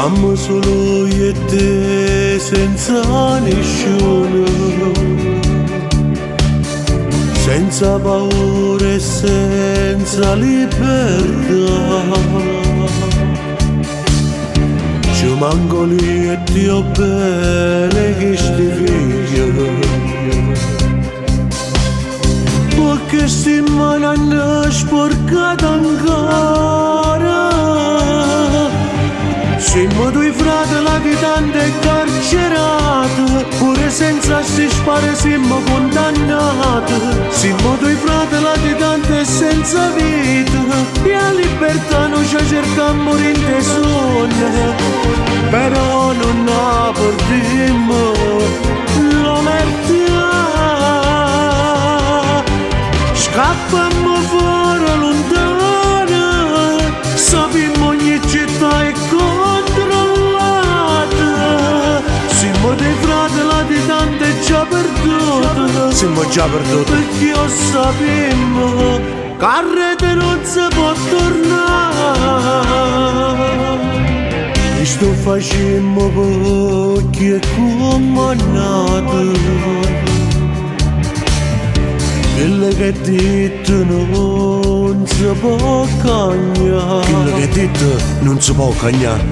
Siamo solo io e te senza nessuno, senza paura e senza libertà. Ci manco lì e Dio bene che sti figlio, perché sti mani hanno sporcato ancora. Siamo due fratelli latitanti e carcerati, pure senza sti spari siamo condannati. Siamo due fratelli latitanti e senza vita, e a libertà noi ci cercammo in te sogni, però non la portiamo l'omertà. Scappammo fuori lontano, sappiamo ogni città è controllata. Siamo dei fratelli latitanti e già perduti, siamo già perduti, perché io sappiamo che a rete non si può tornare. Questo facemmo perché è comandato. Quello che detto non si può cagnare, quello che detto non si può cagnare,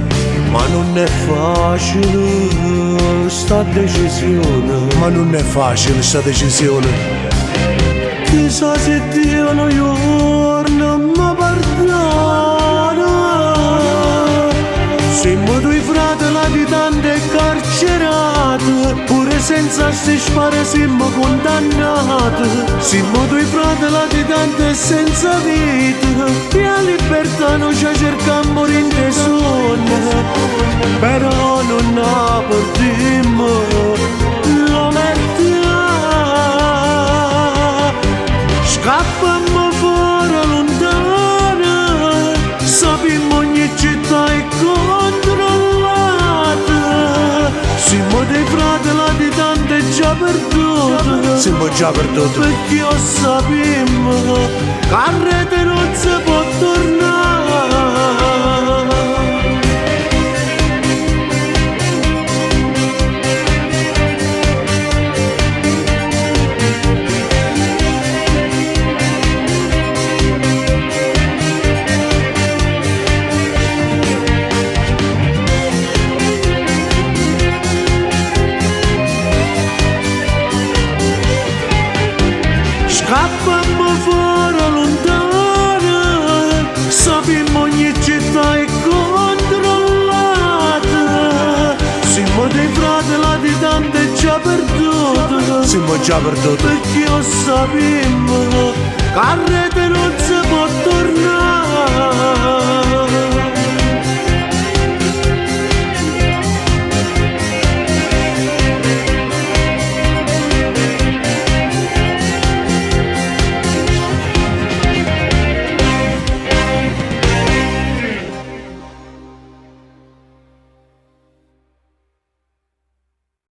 ma non è facile sta decisione, ma non è facile sta decisione. Chissà se Dio non giorno mi perdona. Siamo due fratelli latitanti e carcerati, pure senza sti spari siamo condannati. Siamo due fratelli latitanti e senza vita, e a libertà noi ci cercammo in te sogni, però non la portiamo l'omertà. Scappammo fuori lontano, sappiamo ogni città è controllata. Siamo dei fratelli latitanti e già perduti, siamo già perduti, perché io sappiamo che a rete non si può tornare. Scappammo fuori lontano, sappiamo ogni città è controllata. Siamo dei fratelli latitanti e già perduti, siamo già perduti, perché io sappiamo che a rete non si può tornare.